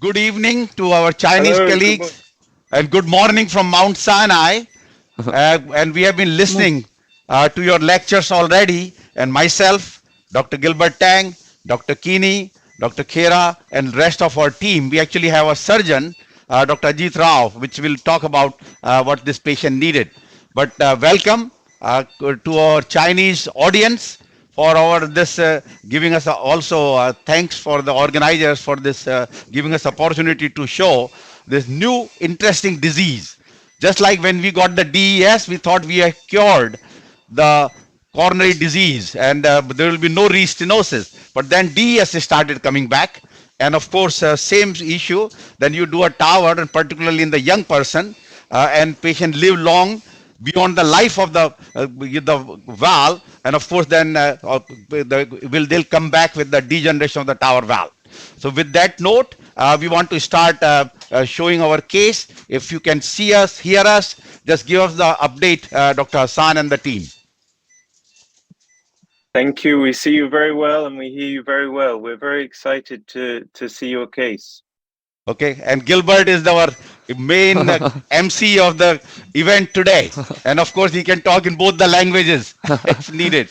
good evening to our Chinese Hello, colleagues and good morning from Mount Sinai. And we have been listening to your lectures already. And myself, Dr. Gilbert Tang, Dr. Kini, Dr. Khera, and rest of our team. We actually have a surgeon, Dr. Ajit Rao, which will talk about what this patient needed. But welcome to our Chinese audience for our this giving us also thanks for the organizers for this giving us opportunity to show this new interesting disease. Just like when we got the DES, we thought we had cured the coronary disease and there will be no restenosis. But then DES started coming back. And of course, same issue. Then you do a tower, and particularly in the young person, and patient live long beyond the life of the valve, and of course, then they'll come back with the degeneration of the tower valve. So with that note, we want to start showing our case. If you can see us, hear us, just give us the update, Dr. Hassan and the team. thank you. We see you very well and we hear you very well. We're very excited to see your case. Okay, and Gilbert is our main MC of the event today. And of course, he can talk in both the languages if needed.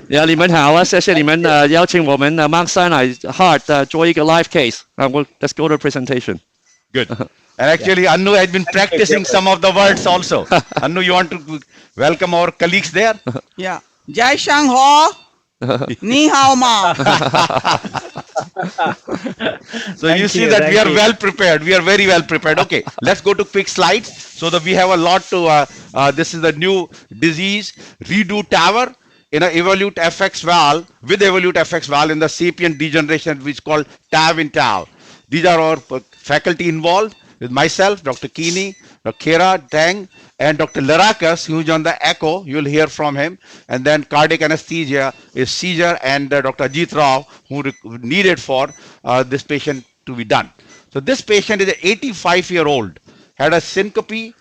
你们好啊，谢谢你们邀请我们 Mount Sinai Heart 做一个 live case. Let's go to presentation. Good. And actually, Anu has been practicing some of the words also. Anu, you want to welcome our colleagues there? Yeah. Jai Shang Ho. Ni hao ma. So you see that we are well prepared. We are very well prepared. Okay, let's go to quick slides so that we have a lot to. This is the new disease, redo TAVR in a evolute FX valve with evolute FX valve in the sapient degeneration, which is called TAV in TAV. These are our faculty involved with myself, Dr. Kini, Dr. Khera, Tang, and Dr. Larakas, who's on the echo. You'll hear from him. And then cardiac anesthesia is Caesar and Dr. Ajit Rao, who needed for this patient to be done. So this patient is an 85-year-old, had a syncope,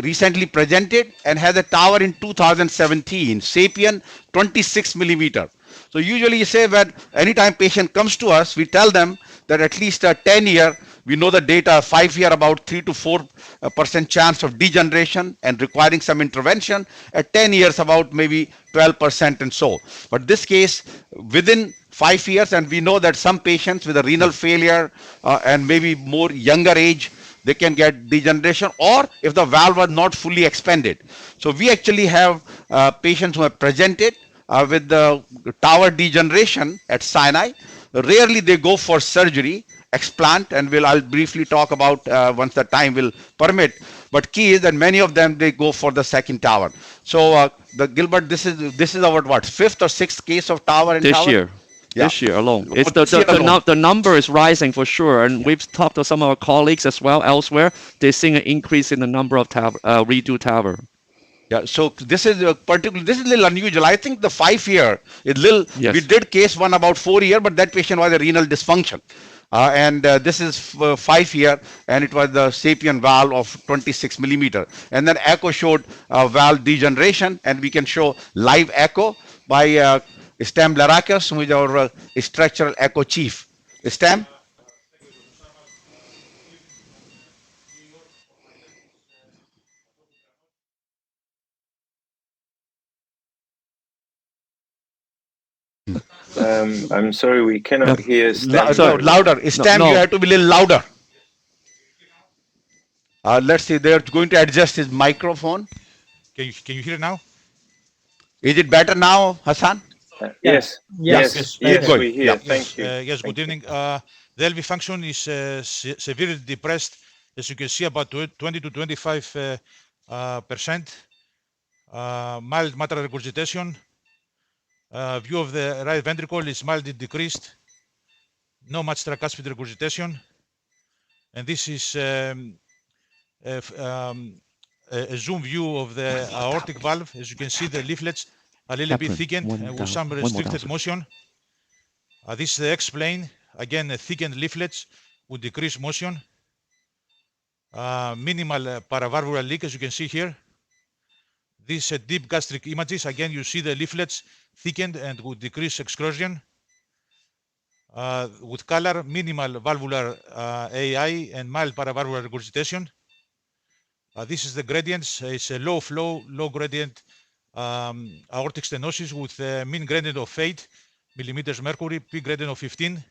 recently presented, and had a tower in 2017, sapien 26 millimeter. So usually you say that anytime patient comes to us, we tell them that at least a 10-year, we know the data, 5-year about 3 to 4% chance of degeneration and requiring some intervention. At 10 years, about maybe 12% and so. But this case, within 5 years, and we know that some patients with a renal failure and maybe more younger age, they can get degeneration, or if the valve was not fully expanded. So we actually have patients who have presented with the tower degeneration at Sinai. Rarely they go for surgery, explant, and I'll briefly talk about once the time will permit. But key is that many of them they go for the second tower. So the Gilbert, this is our what, fifth or sixth case of tower in This tower? year. Yeah. This year alone. Oh, It's this year alone. the number is rising for sure. And we've talked to some of our colleagues as well elsewhere. They're seeing an increase in the number of redo TAVR. Yeah, so this is this is a little unusual. I think the 5-year is little. Yes. We did case one about 4 year, but that patient was a renal dysfunction, and this is 5-year, and it was the sapien valve of 26 millimeter, and then echo showed valve degeneration, and we can show live echo by Stam Larakas, who is our structural echo chief. Stam. I'm sorry, we cannot hear Stan. No, louder. Stam, no. you have to be a little louder. Let's see, they're going to adjust his microphone. Can you hear now? Is it better now, Hassan? Yes, Yes. Good. we hear. Yeah. Thank you. Yes, good evening. The LV function is severely depressed, as you can see, about 20 to 25 percent. Mild matrix regurgitation. View of the right ventricle is mildly decreased. No much tricuspid regurgitation. And this is a zoom view of the aortic valve. As you can see, the leaflets a little bit thickened with some restricted motion. This is the X-plane. Again, thickened leaflets with decreased motion. Minimal paravalvular leak, as you can see here. These deep gastric images. Again, you see the leaflets thickened and with decreased excursion. with color, minimal valvular AI, and mild paravalvular regurgitation. This is the gradients. It's a low flow, low gradient aortic stenosis with a mean gradient of 8 millimeters mercury, peak gradient of 15.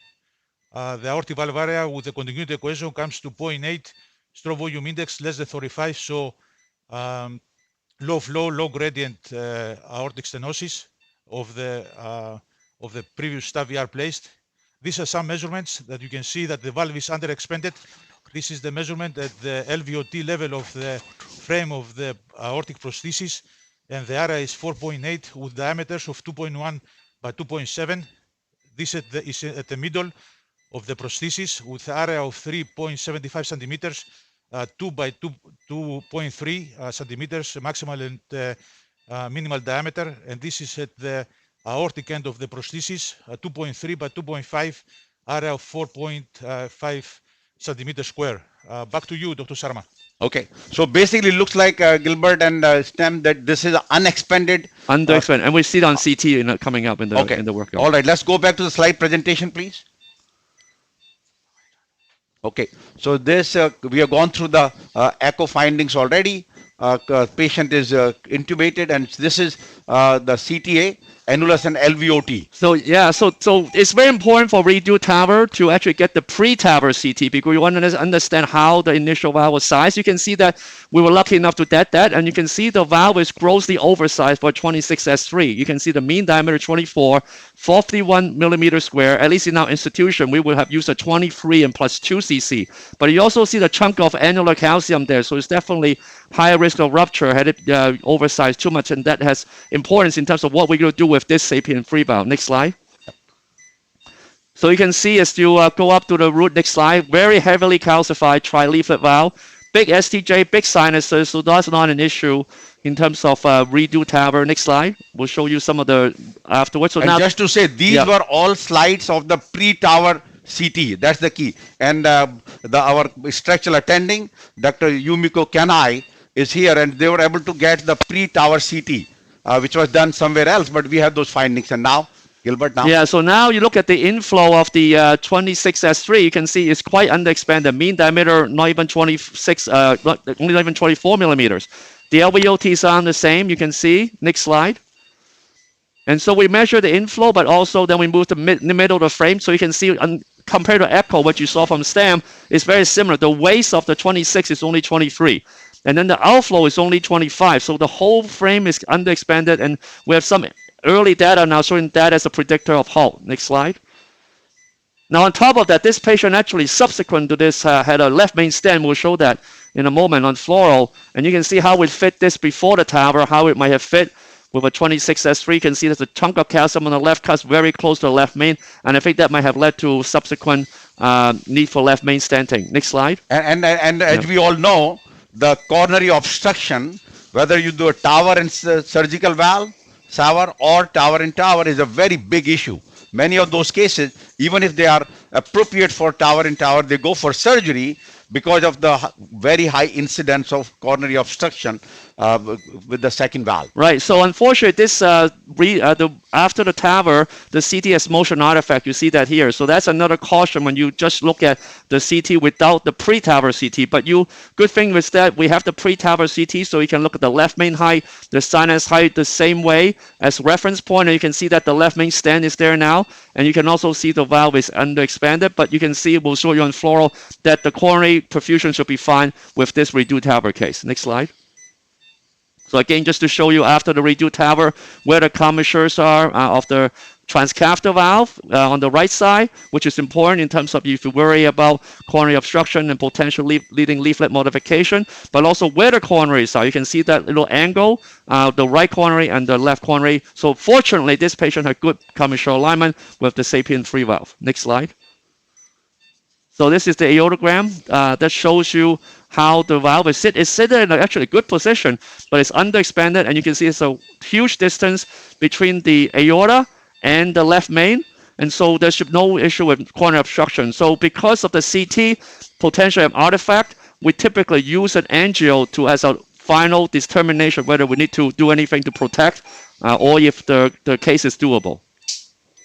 The aortic valve area with the continuity equation comes to 0.8, stroke volume index less than 35. So low flow, low gradient aortic stenosis of the previous TAV VR placed. These are some measurements that you can see that the valve is underexpanded. This is the measurement at the LVOT level of the frame of the aortic prosthesis, and the area is 4.8 with diameters of 2.1 by 2.7. This is at the middle of the prosthesis with area of 3.75 centimeters, 2 by 2.3 centimeters maximal and minimal diameter, and this is at the aortic end of the prosthesis, 2.3 by 2.5, area of 4.5 centimeters square. Back to you, Dr. Sharma. Okay, so basically looks like Gilbert and Stem that this is unexpanded. Underexpanded, and we see it on CT coming up in the workout. All right, let's go back to the slide presentation, please. Okay, so this we have gone through the echo findings already. Patient is intubated, and this is the CTA, annulus and LVOT. So yeah, so it's very important for redo TAVR to actually get the pre-TAVR CT because we want to understand how the initial valve was sized. You can see that we were lucky enough to get that, and you can see the valve is grossly oversized for 26S3. You can see the mean diameter 24, 41 millimeters square. At least in our institution, we would have used a 23 and plus 2 cc. But you also see the chunk of annular calcium there, so it's definitely higher risk of rupture had it oversized too much, and that has importance in terms of what we're going to do with this SAPIEN free valve. Next slide. So you can see as you go up to the root, next slide, very heavily calcified tri-leaflet valve, big STJ, big sinuses, so that's not an issue in terms of redo TAVR. Next slide. We'll show you some of the afterwards. So and now, just to say, these were all slides of the pre-TAVR CT. That's the key. And our structural attending, Dr. Yumiko Kanai, is here, and they were able to get the pre-TAVR CT, which was done somewhere else, but we have those findings. And now, Gilbert, now? Yeah, so now you look at the inflow of the 26S3, you can see it's quite underexpanded. Mean diameter, not even 26, not even 24 millimeters. The LVOTs are the same, you can see. Next slide. And so we measure the inflow, but also then we move to the middle of the frame, so you can see compared to echo, what you saw from STEM is very similar. The waist of the 26 is only 23. And then the outflow is only 25. So the whole frame is underexpanded, and we have some early data now showing that as a predictor of halt. Next slide. Now on top of that, this patient actually subsequent to this had a left main stent. We'll show that in a moment on fluoro. And you can see how we fit this before the TAVR, how it might have fit with a 26S3. You can see there's a chunk of calcium on the left cuts very close to the left main. And I think that might have led to subsequent need for left main stenting. Next slide. And as we all know, the coronary obstruction, whether you do a TAVR and surgical valve, SAVR, or TAVR and TAVR, is a very big issue. Many of those cases, even if they are appropriate for TAVR and TAVR, they go for surgery because of the very high incidence of coronary obstruction with the second valve. Right. So unfortunately, this after the TAVR, the CT has motion artifact. You see that here. So that's another caution when you just look at the CT without the pre-TAVR CT. But good thing is that we have the pre-TAVR CT, so you can look at the left main height, the sinus height the same way as reference point, and you can see that the left main stent is there now, and you can also see the valve is underexpanded. But you can see, we'll show you on fluoro, that the coronary perfusion should be fine with this redo TAVR case. Next slide. So again, just to show you after the redo TAVR where the commissures are of the transcatheter valve on the right side, which is important in terms of if you worry about coronary obstruction and potential leading leaflet modification, but also where the coronaries are. You can see that little angle, the right coronary and the left coronary. So fortunately, this patient had good commissure alignment with the SAPIEN free valve. Next slide. So this is the aortogram that shows you how the valve is sit. It's sitting in actually a good position, but it's underexpanded, and you can see it's a huge distance between the aorta and the left main, and so there should be no issue with coronary obstruction. So because of the CT potential artifact, we typically use an angio to as a final determination whether we need to do anything to protect or if the case is doable.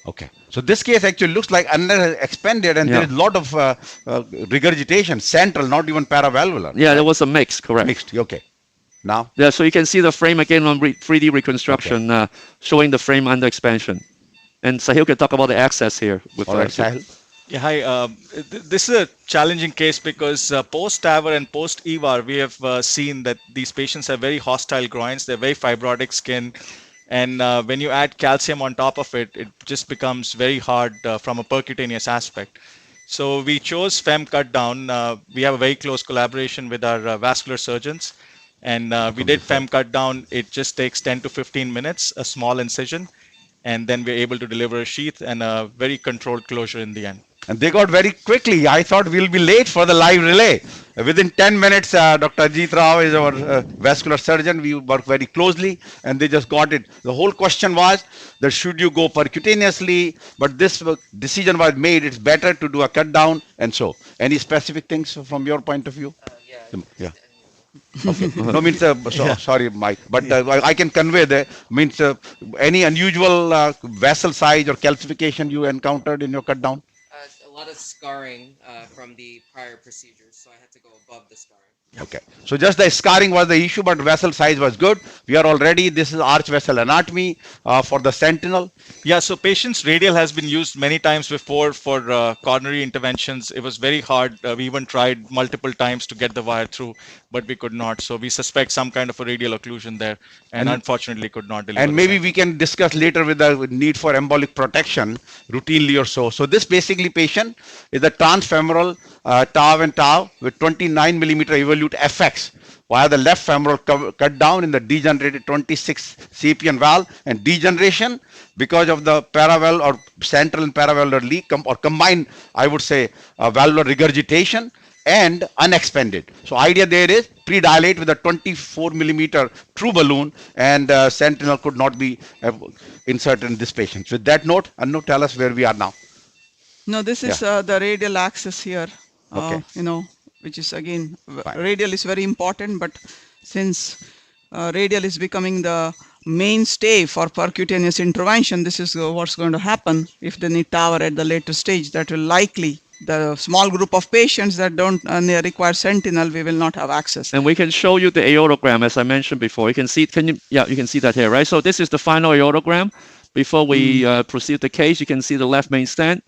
Okay. So this case actually looks like under expanded, and there Yeah. is a lot of regurgitation, central, not even paravalvular. Yeah, there was a mix, correct. Mixed. Okay. Now, Yeah, so you can see the frame again on 3D reconstruction, showing the frame under expansion. And Sahil can talk about the access here. With all right, Sahil. Yeah, hi. This is a challenging case because post TAVR and post EVAR, we have seen that these patients have very hostile groins, they're very fibrotic skin, and when you add calcium on top of it, it just becomes very hard from a percutaneous aspect. So we chose FEM cut down. We have a very close collaboration with our vascular surgeons, and we did FEM cut down. It just takes 10 to 15 minutes, a small incision, and then we're able to deliver a sheath and a very controlled closure in the end. And they got very quickly. I thought we'll be late for the live relay. Within 10 minutes, Dr. Ajit Rao is our vascular surgeon. We work very closely, and they just got it. The whole question was that should you go percutaneously, but this decision was made. It's better to do a cut down, and so. Any specific things from your point of view? Yeah. Okay. No, means sorry, Mike, but I can convey the means any unusual vessel size or calcification you encountered in your cut down. A lot of scarring from the prior procedures, so I had to go above the scarring. Okay, so just the scarring was the issue, but vessel size was good. We are already, this is arch vessel anatomy for the sentinel. Yeah, so patient's radial has been used many times before for coronary interventions. It was very hard. We even tried multiple times to get the wire through, but we could not. So we suspect some kind of a radial occlusion there, and unfortunately could not deliver. And maybe we can discuss later with the need for embolic protection routinely or so. So this basically patient is a transfemoral TAV and TAV with 29 millimeter evolute FX via the left femoral cut down in the degenerated 26 sapien valve, and degeneration because of the paravalvular or central and paravalvular leak or combined, I would say, valvular regurgitation and unexpanded. So idea there is pre-dilate with a 24 millimeter true balloon, and sentinel could not be inserted in this patient. With that note, Anu, tell us where we are now. No, this is the radial axis here. Okay. Which is again, radial is very important, but since radial is becoming the mainstay for percutaneous intervention, this is what's going to happen. If they need TAVR at the later stage, that will likely, the small group of patients that don't require sentinel, we will not have access. And we can show you the aortogram, as I mentioned before. You can see, you can see that here, right? So this is the final aortogram. Before we proceed the case, you can see the left main stent.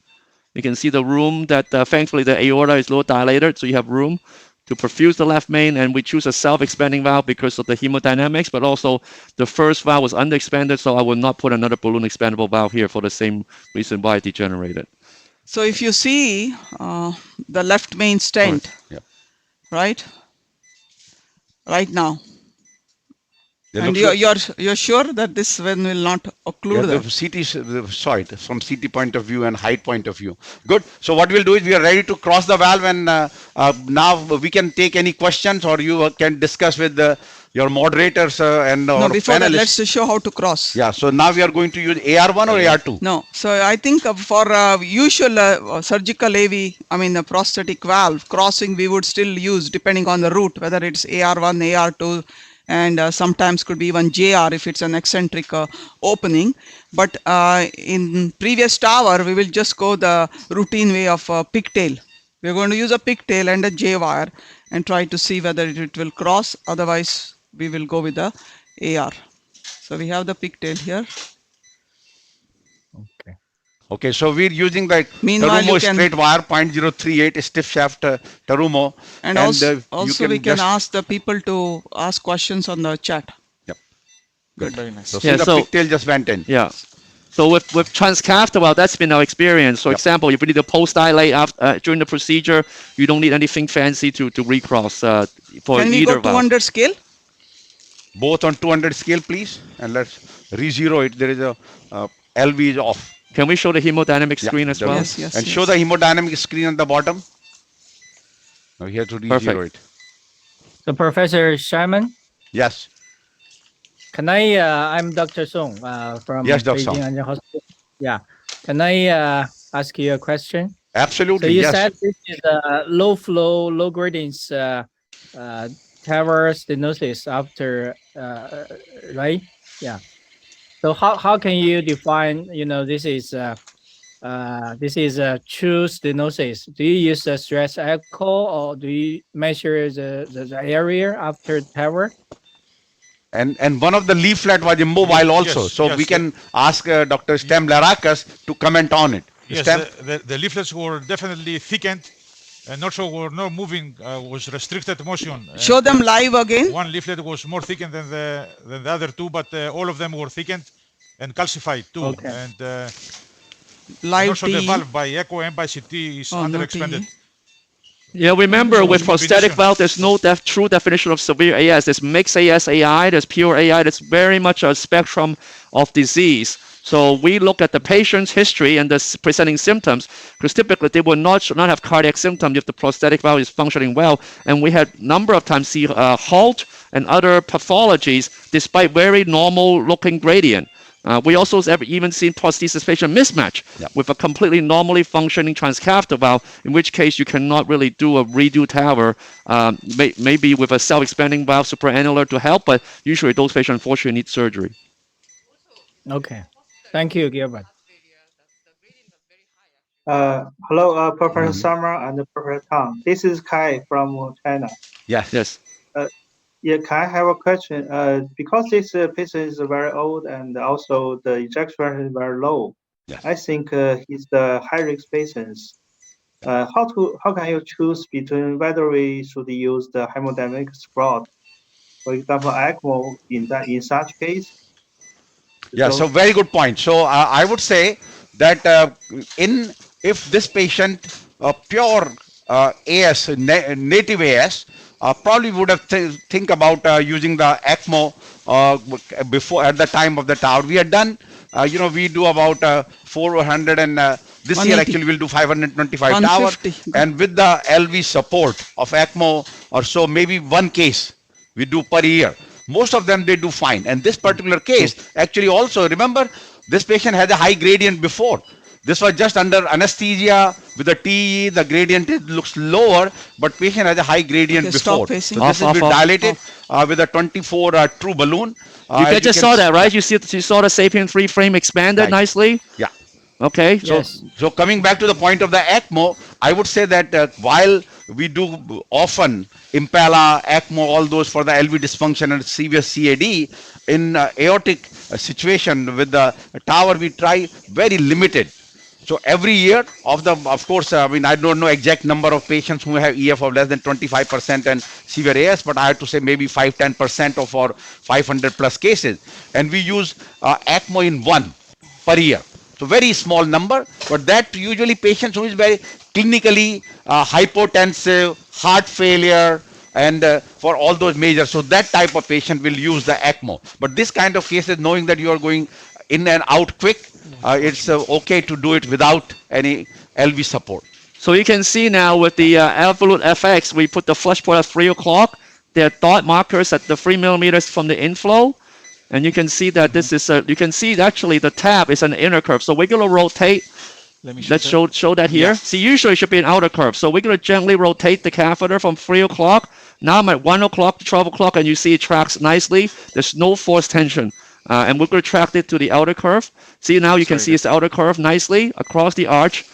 You can see the room that thankfully the aorta is low dilated, so you have room to perfuse the left main, and we choose a self-expanding valve because of the hemodynamics, but also the first valve was underexpanded, so I will not put another balloon expandable valve here for the same reason why it degenerated. So if you see the left main stent, right now, and you're sure that this one will not occlude the CT saw it from CT point of view and height point of view. Good. So what we'll do is we are ready to cross the valve, and now we can take any questions, or you can discuss with your moderators and no, before panelists. that, let's show how to cross. Yeah. So now we are going to use AR1 or AR2. No. So I think for usual surgical AV, the prosthetic valve crossing, we would still use depending on the route, whether it's AR1, AR2. And sometimes could be even JR if it's an eccentric opening. But in previous TAVR, we will just go the routine way of pigtail. We're going to use a pigtail and a J wire and try to see whether it will cross. Otherwise, we will go with the AR. So we have the pigtail here. Okay, so we're using the Meanwhile, Terumo straight wire 0.038 stiff shaft Terumo. And also we can ask the people to ask questions on the chat. Yep. Good. Very nice. So see the pigtail just went in. Yeah. So with transcatheter valve, that's been our experience. So example, if you need a post-dilate during the procedure, you don't need anything fancy to recross for Can we either go valve. 200 scale? Both on 200 scale, please. And let's re-zero it. There is a LV is off. Can we show the hemodynamic screen as well? Yes. And show the hemodynamic screen on the bottom. Now here to re-zero it. So Professor Sharman, Yes. can I, I'm Dr. Song from Yes, Dr. Song. Beijing Anjian Hospital. Yeah. Can I ask you a question? Absolutely. So you yes. said this is a low flow, low gradients TAVR stenosis after, right? Yeah. So how can you define, this is this is a true stenosis. Do you use a stress echo or do you measure the area after TAVR? And one of the leaflet was immobile also. Yes, So yes, we can ask Dr. Stem Larakas to comment on it. Yes, Stem? the leaflets were definitely thickened and also were not moving, was restricted motion. Show them live again. One leaflet was more thickened than the other two, but all of them were thickened and calcified too. Okay. And Live also the T. valve by echo and by CT is Oh, no underexpanded. TE. Yeah, remember with prosthetic combination. valve, there's no true definition of severe AS. There's mixed AS, AI, there's pure AI. There's very much a spectrum of disease. So we look at the patient's history and the presenting symptoms, because typically they will not have cardiac symptoms if the prosthetic valve is functioning well. And we had number of times see halt and other pathologies despite very normal looking gradient. We also have even seen prosthesis patient mismatch with a completely normally functioning transcatheter valve, in which case you cannot really do a redo TAVR, maybe with a self-expanding valve supraannular to help, but usually those patients unfortunately need surgery. Okay. Thank you, Gilbert. Hello, Professor Summer and Professor Tang. This is Kai from China. Yes. Yes. Yeah, can I have a question? Because this patient is very old and also the ejection fraction is very low. Yes. I think he's the high-risk patient. How can you choose between whether we should use the hemodynamic support, for example, ECMO in such case? Yeah, so very good point. So I would say that if this patient pure AS native AS probably would have think about using the ECMO before at the time of the TAVR. We had done we do about 400 and this year 180. actually we'll do 525 TAVR, 150. and with the LV support of ECMO or so, maybe one case we do per year. Most of them they do fine. And this particular case actually also, remember, this patient had a high gradient before. This was just under anesthesia with the TE, the gradient looks lower, but patient has a high gradient Okay, stop before. So facing. this Off, will be off, dilated with a 24 true balloon. You As just can saw that, right? You saw the SAPIEN 3 frame expanded Right. nicely? Yeah. Okay. Yes. So coming back to the point of the ECMO, I would say that while we do often Impala, ECMO, all those for the LV dysfunction and severe CAD, in aortic situation with the TAVR, we try very limited. So every year of course, I mean, I don't know exact number of patients who have EF of less than 25% and severe AS, but I have to say maybe 5-10% of our 500 plus cases. And we use ECMO in one per year. So very small number, but that usually patients who is very clinically hypotensive, heart failure, and for all those measures. So that type of patient will use the ECMO. But this kind of cases, knowing that you are going in and out quick, it's okay to do it without any LV support. So you can see now with the Evolut FX, we put the flush port at 3 o'clock. There are dot markers at the 3 millimeters from the inflow. And you can see that this is you can see actually the tab is an inner curve. So we're going to rotate. Let's show that here. Yeah. See, usually it should be an outer curve. So we're going to gently rotate the catheter from 3 o'clock. Now I'm at 1 o'clock to 12 o'clock, and you see it tracks nicely. There's no force tension. And we're going to track it to the outer curve. See, now you can see it's the outer curve nicely across the arch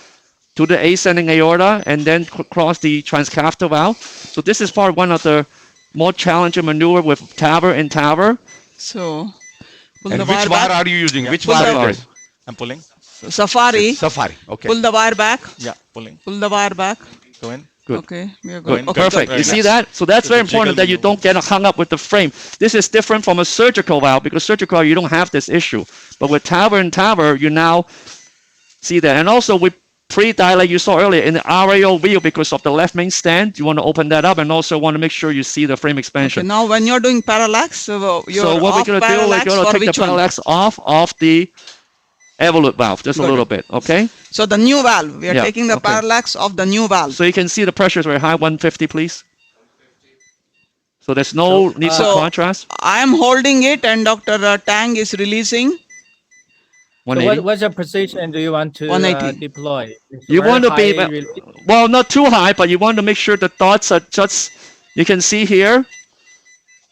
to the ascending aorta and then across the transcatheter valve. So this is part one of the more challenging maneuver with TAVR and TAVR. So, pull And the which wire wire back. are you using? Which Pull wire the- is it? I'm pulling. Safari. Safari. Okay. Pull the wire back. Yeah, pulling. Pull the wire back. Go in. Good. Okay, we are Good. good. Okay. Perfect. Very You see nice. that? So that's very important jiggle that you maneuver. don't get hung up with the frame. This is different from a surgical valve because surgical you don't have this issue. But with TAVR and TAVR, you now see that. And also with pre-dilate, you saw earlier in the RAO wheel because of the left main stand, you want to open that up and also want to make sure you see the frame Okay, expansion. now when you're doing parallax, you're So what we're off going to do, we're parallax going to for take the which one? parallax off the Evolut valve just a Good. little bit, okay? So the new valve, we are Yeah, taking the okay. parallax of the new valve. So you can see the pressure is very high, 150, please. So there's no need for So- contrast. I am holding it and Dr. Tang is releasing. So 180. what's the position do you want to 180. deploy? It's You very want to be high release. well, not too high, but you want to make sure the dots are just. You can see here,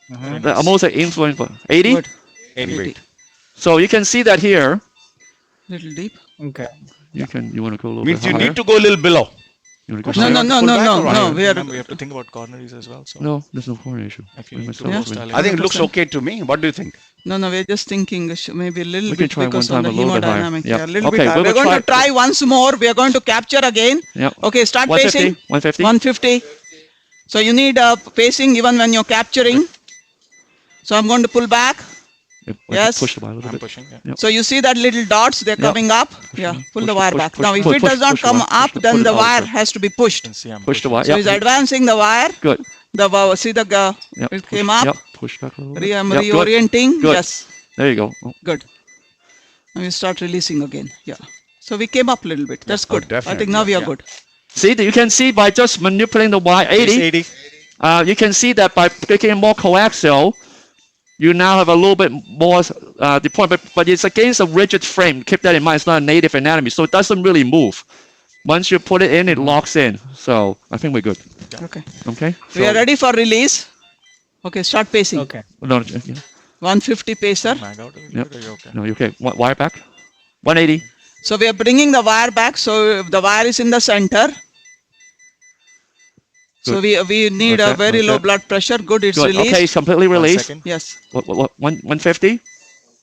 the almost like influence. 80. Good. 80. So you can see that here. Little deep. Okay. You want to go a little Means bit you higher? need to go a little below. You wanna go No, higher? no, no, Pull no, back no, or what? no. We are Remember, we have to think about coronaries as well. So No, there's no corner issue. if you Wait, need myself, to Yeah. wait. post dilate. I think it looks 100%. okay to me. What do you think? No, no, we're just thinking maybe a little We can bit try one because on time the a little bit higher. hemodynamic. Yeah. Yeah, a little Okay, bit higher. we We're will going to try- try once more. We are going to capture again. Yep. Okay, start 150? pacing. 150? 150. So you need pacing even when you're capturing. So I'm going to pull back. Yes. Push the wire a little I'm bit. pushing. Yeah. Yep. So you see that little dots, they're Yeah. coming up. Yeah, pull push the it, wire push, back. push, Now, if push, it does not push the come wire, up, push then it the out, wire sir. has to be pushed. You can see I'm Push the pushing. wire. So Yep. he's advancing the wire. Good. See the Yep. it push- came up. Yep. Push back a little bit. I'm Yep, good. reorienting. Good. Yes, There you go. Oh, good. Now you start releasing again. Yeah. So we came up a little bit. That's good. I think definitely. now we are Yeah. good. See, you can see by just manipulating the wire It's 80, 80. you can see that by making more coaxial, you now have a little bit more deployment, but it's against a rigid frame. Keep that in mind. It's not a native anatomy, so it doesn't really move. Once you put it in, it locks in. So I think we're good. Okay. Okay. We are ready for release. Okay, start pacing. Okay. No, yeah. 150 pacer. Mag out a little Yep. bit, or you okay? No, you okay? Wire back. 180. So we are bringing the wire back. So the wire is in the center. So we need Like a that, very like low that. blood pressure. Good, it's Good. released. Okay, it's completely 1 released. second. Yes. What? 150.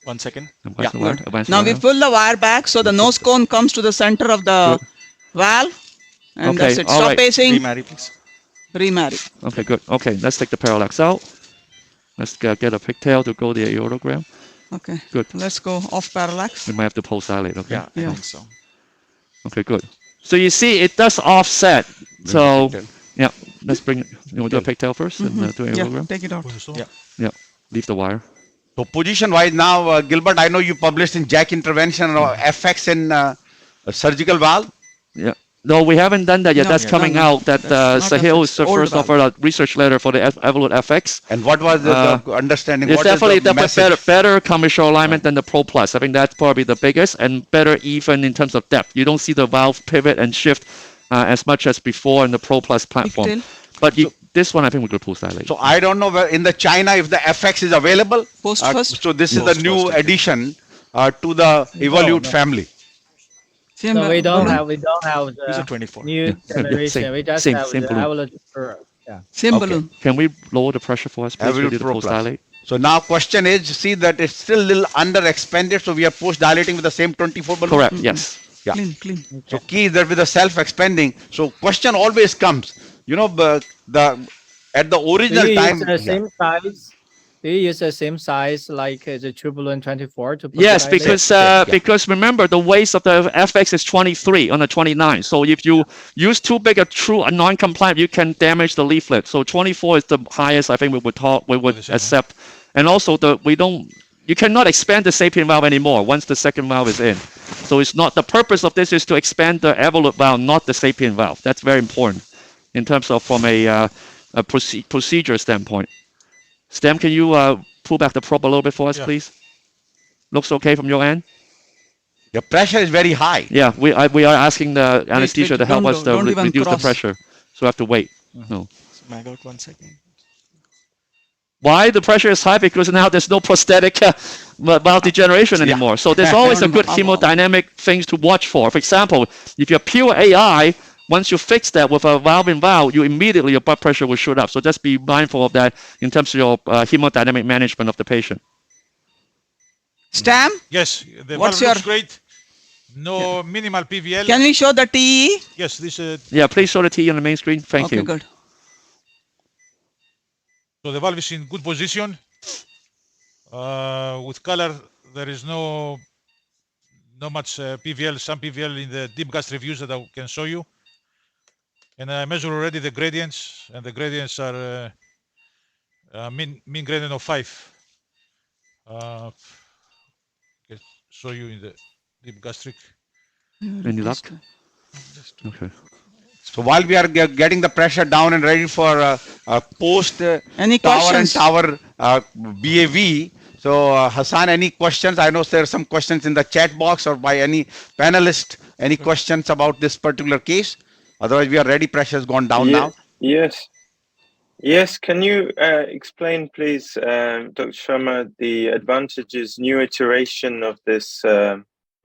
1 second. Advance the wire, advance the Now we wire. pull the wire back so the nose cone comes to the center of the valve. And Okay, that's it. all Stop right. pacing. Remarry, please. Remarry. Okay, good. Okay, let's take the parallax out. Let's get a pigtail to go the aortogram. Okay. Good. Let's go off parallax. We might have to pulse dilate. Okay. Yeah, I Yeah. think so. Okay, good. So you see, it does offset. So yeah, let's bring. You want to do a pigtail first and do Yeah, aortogram? take it out. Yeah. Yeah. Leave the wire. So position wise now, Gilbert, I know you published in JACC Intervention FX in surgical valve. Yeah. No, we haven't done that yet. No, That's yeah, coming no. out. That That's not Sahil FX, is the old first valve. offered a research letter for the Evolut FX. And what was the understanding? It's What is definitely the message? better commercial alignment than the Pro Plus. I think that's probably the biggest and better even in terms of depth. You don't see the valve pivot and shift as much as before in the Pro Plus platform. Pigtail. But this one, I think we're going to pulse dilate. So I don't know where in the China if the FX is available. Post first. So this is the Post new first, I think. addition to the Evolute no. family. Same, So we don't balloon. have These are the 24. new Yeah, generation. same- We just same- have same the balloon. Evolut Pro. Yeah. Same Okay. balloon. Can we lower the pressure for us, please? Evolute We do the Pro pulse Plus. dilate. So now question is, see that it's still a little under expanded. So we are post dilating with the same 24 balloon. Correct. Yes. Yeah. Clean, clean. So key is that with the self expanding. So question always comes, you know, at the Do original you time. use the same size? Do you use the same size like the True Balloon 24 to put Yes, the dilate? because remember the waist of the FX is 23 on the 29. So if you use too big a true non-compliant, you can damage the leaflet. So 24 is the highest I think we would accept. And also you cannot expand the sapien valve anymore once the second valve is in. So it's not the purpose of this is to expand the Evolut valve, not the sapien valve. That's very important in terms of from a procedure standpoint. Stem, can you pull back the probe a little bit for us, Yeah. please? Looks okay from your end? The pressure is very high. Yeah, we are asking the anesthesia to help don't us go, don't even reduce the cross. pressure. So we have to wait. No. Mag out 1 second. Why the pressure is high? Because now there's no prosthetic valve degeneration anymore. So there's always a good hemodynamic things to watch for. For example, if you're pure AI, once you fix that with a valve in valve, you immediately your blood pressure will shoot up. So just be mindful of that in terms of your hemodynamic management of the patient. Stam, Yes, the What's valve looks your- great. No minimal PVL. can we show the TE? Yes, this. Yeah, please show the T on the main screen. Thank Okay, you. good. So the valve is in good position. With color, there is no much PVL, some PVL in the deep gastric views that I can show you. And I measure already the gradients, and the gradients are mean gradient of 5. Can show you in the deep gastric. Any luck? Okay. So while we are getting the pressure down and ready for post Any tower and questions? tower BAV. So Hassan, any questions? I know there are some questions in the chat box or by any panelist. Any questions about this particular case? Otherwise, we are ready. Pressure has gone down now. Yes. Yes. Can you explain, please, Dr. Sharma, the advantages, new iteration of this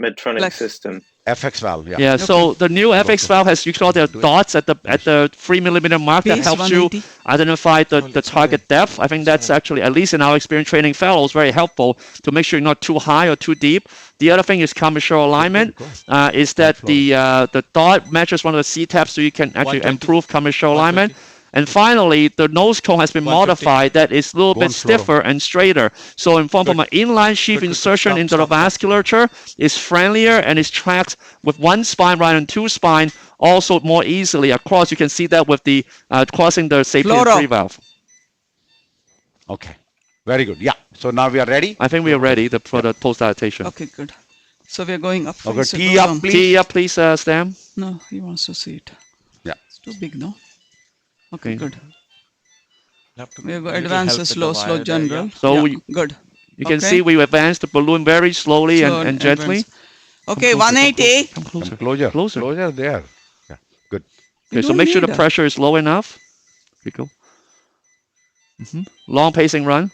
Medtronic Flex. system? FX valve. Yeah. Yeah, so the new FX valve has, you saw the dots at the 3 mm mark that Base helps you 180. identify the target depth. I think that's actually, at least in our experience training fellows, very helpful to make sure you're not too high or too deep. The other thing is commercial alignment, is that the dot matches one of the C-tabs, so you can actually 120. improve commercial alignment. And finally, the nose cone has been 150. modified that is a little Go bit on, Flora. stiffer and straighter. So in form from an inline sheath Good. insertion Stop, into the stop, stop. vasculature is friendlier and is tracked with one spine rather than two spine also more easily across. You can see that with the crossing the Sapien Flora. 3 valve. Okay. Very good. Yeah. So now we are ready. I think we are ready for the post dilatation. Okay, good. So we are going up. Okay, So tee go up, down. please. Tee up, please, Stam. No, he wants to see it. Yeah. It's too big, no? Okay, Okay. good. You have to We go little advance help the with slow, wire slow there, general. yeah. So Yeah, we- good. You can Okay. see we advance the balloon very slowly Slow and gently. advance. Okay, 180. Come closer. Closure. Closer. Closure there. Yeah. Good. Okay, so don't make sure the need a- pressure is low enough. Here you go. Long pacing run.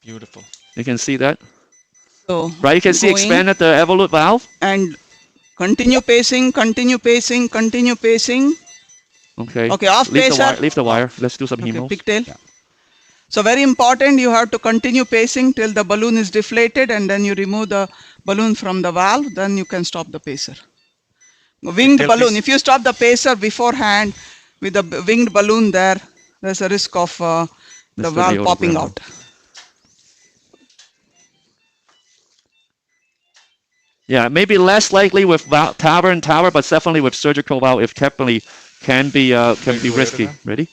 Beautiful. You can see that. So, Right, you can see going expanded the evolute valve. and continue pacing, continue pacing, continue pacing. Okay. Okay, off Leave the pacer. wire. Leave the wire. Let's do some Okay, hemos. pigtail. So very important, you have to continue pacing till the balloon is deflated and then you remove the balloon from the valve, then you can stop the pacer. Winged Pigtail, balloon, please. if you stop the pacer beforehand with the winged balloon there, there's a risk of the Mr. valve Deodato popping Brown. out. Yeah, maybe less likely with tower and tower, but definitely with surgical valve, if definitely can be risky. Ready?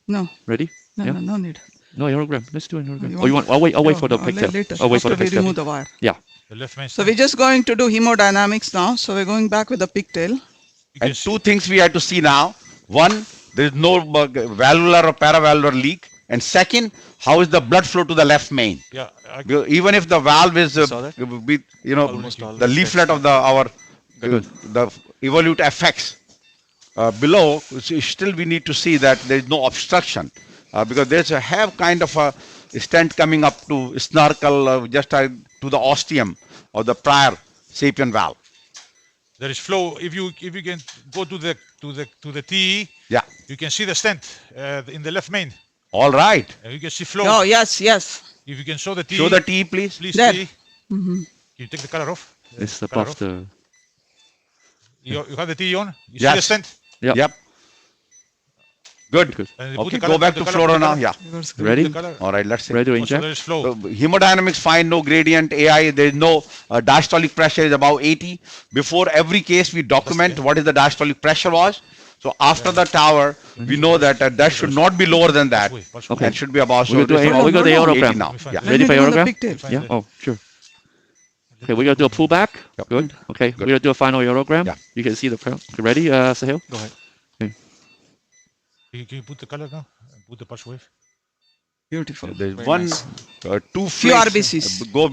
No, Ready? no, Yeah. no, no need. No aerogram. Let's do an aerogram. you Oh, you want- want? I'll wait for the No, pigtail. later. I'll wait for After the we pigtail. remove the wire. Yeah. The left main So stem. we're just going to do hemodynamics now. So we're going back with the pigtail. You can And see- two things we had to see now. One, there is no valvular or paravalvular leak. And second, how is the blood flow to the left main? Yeah, Because even if the valve is, Saw that? with, Almost all the the leaflet of the Evolute FX below, still we need to see that there is no obstruction because there's a have kind of a stent coming up to snorkel just to the ostium of the prior Sapien valve. there is flow. If you can go to the TE, Yeah. you can see the stent in the left main. All right. And you can see flow. Oh, yes, yes. If you can show the TE, Show the T, please. please There. TE. Can you take the color off? It's Color above off. the. You have the TE on. You see Yes. the stent. Yeah. Yep. Good. Good. And you put Okay, the color- go back the to color- Flora the now. color- Yeah. Ready? the color. All right, let's see. Ready to Oh, so inject? there is flow. So hemodynamics fine, no gradient. AI, there is no diastolic pressure is about 80. Before every case, we document what is the diastolic pressure was. So after the tower, we know that that should not be lower than that, Okay. and should be about. We got this the is aerogram. 80 now. Fine. Yeah. Let Ready me for do the aerogram? pigtail. Yeah. Oh, sure. Okay, we're gonna do a pullback. Yep. Good. Okay, we're gonna do a final aerogram. Yeah. You can see the. Okay, ready, Sahil? Go ahead. Can you put the color now? And put the pulse wave. Beautiful. There's Very one, nice. two Few flakes, RBCs. go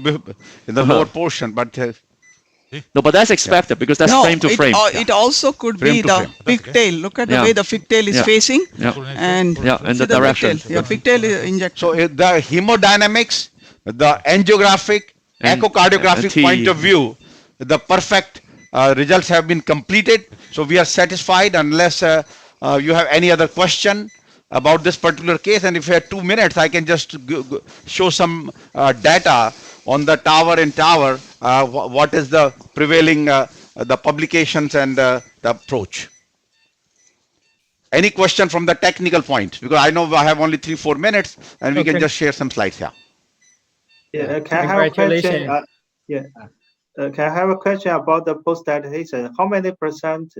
in the lower portion, but No, but that's expected because that's No, frame to frame. it also could Frame be to the frame. pigtail. Look at the Yeah. way the pigtail is Yeah. facing Yeah. and Yeah, and see the direction. pigtail. Yeah, pigtail is injected. so the hemodynamics, the angiographic, And- echocardiographic TE. point of view, the perfect results have been completed. So we are satisfied unless you have any other question about this particular case. And if you have 2 minutes, I can just show some data on the tower and tower, what is the prevailing, the publications and the approach. Any question from the technical point? Because I know I have only 3-4 minutes and we can Okay. just share some slides here. Yeah, can I have a question? Congratulations. Can I have a question about the post-dilatation? How many percent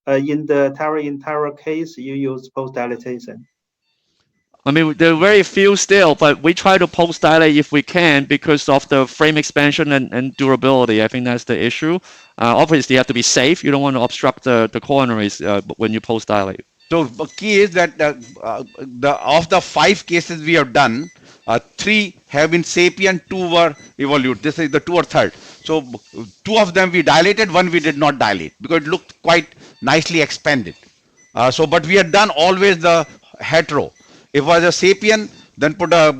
in the tower case you use post-dilatation? I mean, there are very few still, but we try to post dilate if we can because of the frame expansion and durability. I think that's the issue. Obviously, you have to be safe. You don't want to obstruct the coronaries when you post dilate. So the key is that of the 5 cases we have done, 3 have been Sapien, 2 were Evolute. This is the 2 or 3rd. So 2 of them we dilated, 1 we did not dilate because it looked quite nicely expanded. But we had done always the hetero. If it was a Sapien, then put a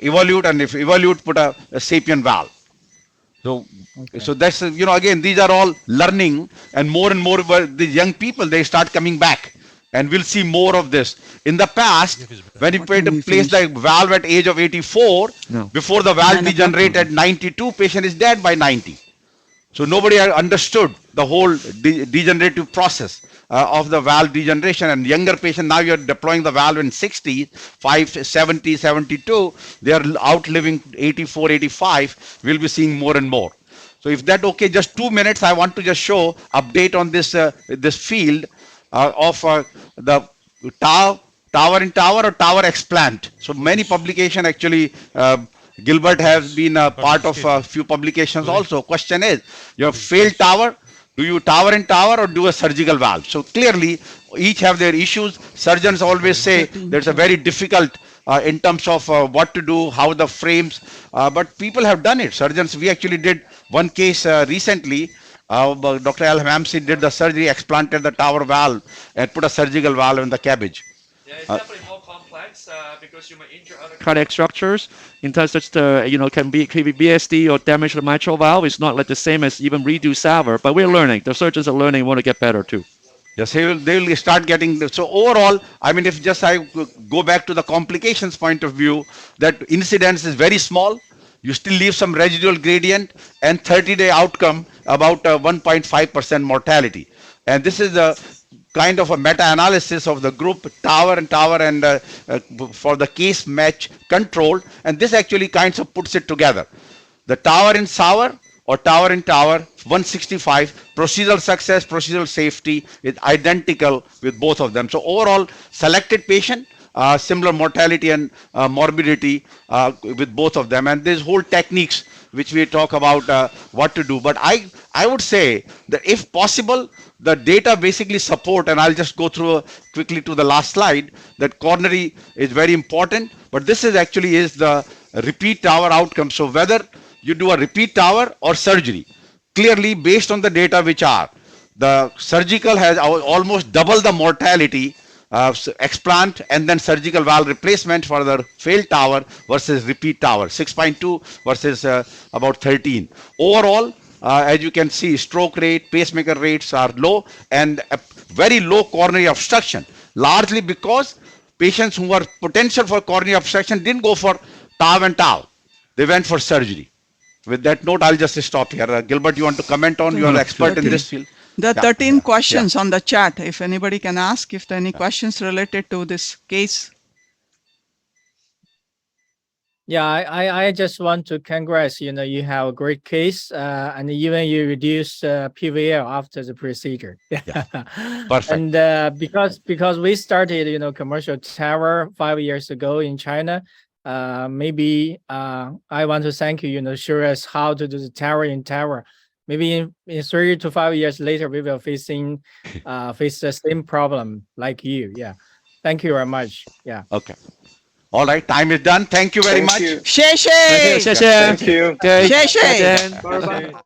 Evolute, and if Evolute, put a Sapien valve. So, Okay. so that's again, these are all learning, and more the young people, they start coming back, and we'll see more of this. In the past, when you What played time we place the valve at age of 84, No. before the valve 9 o'clock. degenerate at 92, patient is dead by 90. So nobody had understood the whole degenerative process of the valve degeneration. And younger patient, now you're deploying the valve in 60, 70, 72, they are outliving 84, 85. We'll be seeing more and more. So if that okay, just 2 minutes, I want to just show update on this this field of the tower in tower or tower explant. So many publication actually. Gilbert has been a part of a few publications also. Question is, you have failed tower, do you tower in tower or do a surgical valve? So clearly, each have their issues. Surgeons always say there's a very difficult in terms of what to do, how the frames, but people have done it. Surgeons, we actually did one case recently. Dr. Al-Hamamsi did the surgery, explanted the tower valve and put a surgical valve in the cabbage. Yeah, it's definitely more complex because you may injure other cardiac structures. In terms of can be BSD or damage the mitral valve. It's not like the same as even redo SAVR, but we're learning. The surgeons are learning, want to get better too. Yes, they will start getting. So overall, I mean, if just I go back to the complications point of view, that incidence is very small. You still leave some residual gradient, and 30-day outcome about 1.5% mortality. And this is a kind of a meta-analysis of the group tower and for the case match control, and this actually kind of puts it together. The tower in SAVR or tower in tower 165, procedural success, procedural safety is identical with both of them. So overall, selected patient, similar mortality and morbidity with both of them, and there's whole techniques which we talk about what to do. But I would say that if possible, the data basically support, and I'll just go through quickly to the last slide, that coronary is very important, but this is actually is the repeat tower outcome. So whether you do a repeat tower or surgery, clearly based on the data which are, the surgical has almost double the mortality, explant and then surgical valve replacement for the failed tower versus repeat tower, 6.2 versus about 13. Overall, as you can see, stroke rate, pacemaker rates are low, and a very low coronary obstruction, largely because patients who were potential for coronary obstruction didn't go for TAV and TAV. They went for surgery. With that note, I'll just stop here. Gilbert, you want to comment on? You are an expert in this field. The Yeah, 13 questions on the chat, if anybody can ask if there are any questions related to this case. Yeah, I just want to congrats. You have a great case, and even you reduce PVL after the procedure. Perfect. And because we started, commercial TAVR 5 years ago in China, maybe I want to thank you. Show us how to do the TAVR in TAVR. Maybe in 3 to 5 years later, we will face the same problem like you. Yeah. Thank you very much. Yeah. Okay. All right. Time is done. Thank you very much. you. 谢谢， 谢谢。 Thank you. Okay. 谢谢。再见。拜拜。